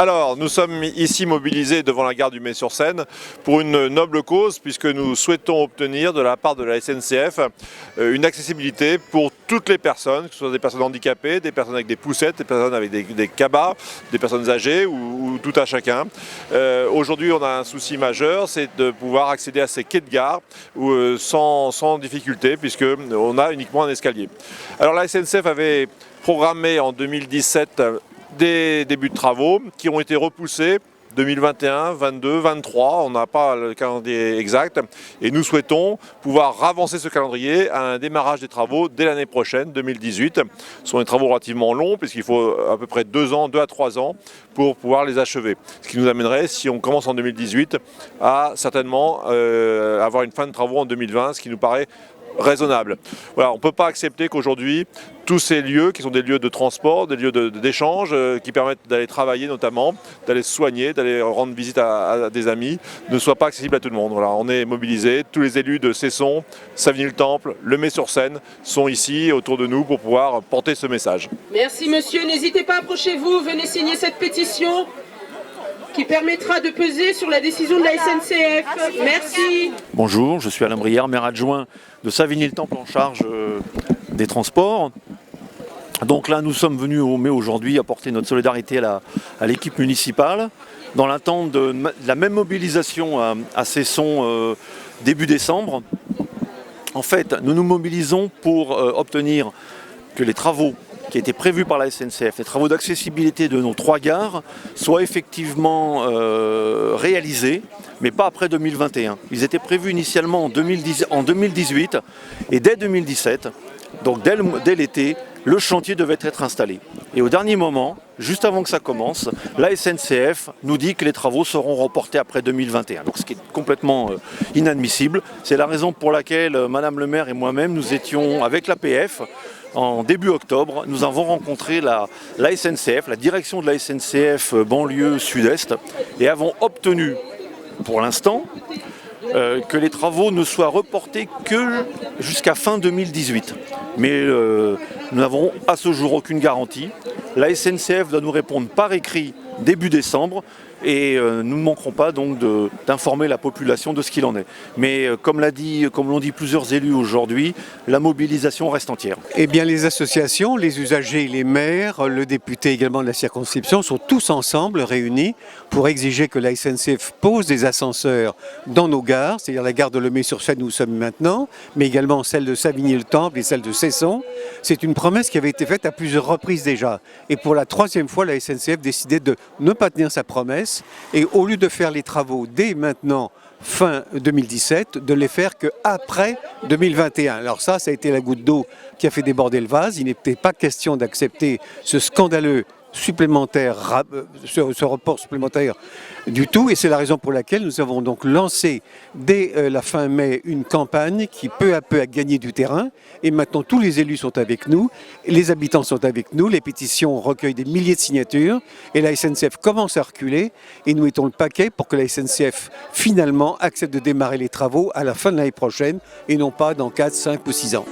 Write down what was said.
Alors, nous sommes ici mobilisés devant la gare du Mey-sur-Seine pour une noble cause, puisque nous souhaitons obtenir de la part de la SNCF une accessibilité pour toutes les personnes, que ce soit des personnes handicapées, des personnes avec des poussettes, des personnes avec des cabas, des personnes âgées ou tout à chacun. Aujourd'hui, on a un souci majeur, c'est de pouvoir accéder à ces quais de gare sans difficulté, puisqu'on a uniquement un escalier. Alors la SNCF avait programmé en 2017 des débuts de travaux qui ont été repoussés 2021, 22, 23, on n'a pas le calendrier exact et nous souhaitons pouvoir avancer ce calendrier à un démarrage des travaux dès l'année prochaine, 2018. Ce sont des travaux relativement longs puisqu'il faut à peu près 2 à 3 ans pour pouvoir les achever. Ce qui nous amènerait, si on commence en 2018, à certainement avoir une fin de travaux en 2020, ce qui nous paraît raisonnable. Voilà, on ne peut pas accepter qu'aujourd'hui, tous ces lieux qui sont des lieux de transport, des lieux d'échange, qui permettent d'aller travailler notamment, d'aller se soigner, d'aller rendre visite à des amis, ne soient pas accessibles à tout le monde. Voilà, on est mobilisés, tous les élus de Cesson, Savigny-le-Temple, le Mey-sur-Seine sont ici autour de nous pour pouvoir porter ce message. Merci monsieur, n'hésitez pas, approchez-vous, venez signer cette pétition qui permettra de peser sur la décision de la SNCF. Merci. Bonjour, je suis Alain Brière, maire adjoint de Savigny-le-Temple en charge des transports. Donc là, nous sommes venus au Mey aujourd'hui apporter notre solidarité à l'équipe municipale dans l'attente de la même mobilisation à Cesson début décembre. En fait, nous nous mobilisons pour obtenir que les travaux qui étaient prévus par la SNCF, les travaux d'accessibilité de nos 3 gares, soient effectivement réalisés, mais pas après 2021. Ils étaient prévus initialement en 2018 et dès 2017, donc dès l'été, le chantier devait être installé. Et au dernier moment, juste avant que ça commence, la SNCF nous dit que les travaux seront reportés après 2021. Donc ce qui est complètement inadmissible. C'est la raison pour laquelle Madame le maire et moi-même, nous étions avec l'APF. En début octobre, nous avons rencontré la SNCF, la direction de la SNCF banlieue sud-est, et avons obtenu, pour l'instant, que les travaux ne soient reportés que jusqu'à fin 2018. Mais nous n'avons à ce jour aucune garantie. La SNCF doit nous répondre par écrit début décembre. Et nous ne manquerons pas donc d'informer la population de ce qu'il en est. Mais comme l'ont dit plusieurs élus aujourd'hui, la mobilisation reste entière. Eh bien les associations, les usagers, les maires, le député également de la circonscription sont tous ensemble réunis pour exiger que la SNCF pose des ascenseurs dans nos gares, c'est-à-dire la gare de Le Mey-sur-Seine où nous sommes maintenant, mais également celle de Savigny-le-Temple et celle de Cesson. C'est une promesse qui avait été faite à plusieurs reprises déjà. Et pour la 3e fois, la SNCF décidait de ne pas tenir sa promesse. Et au lieu de faire les travaux dès maintenant, fin 2017, de les faire qu'après 2021. Alors ça a été la goutte d'eau qui a fait déborder le vase. Il n'était pas question d'accepter ce scandaleux supplémentaire, ce report supplémentaire du tout, et c'est la raison pour laquelle nous avons donc lancé dès la fin mai une campagne qui peu à peu a gagné du terrain, et maintenant tous les élus sont avec nous, les habitants sont avec nous, les pétitions recueillent des milliers de signatures, et la SNCF commence à reculer, et nous mettons le paquet pour que la SNCF finalement accepte de démarrer les travaux à la fin de l'année prochaine, et non pas dans 4, 5 ou 6 ans.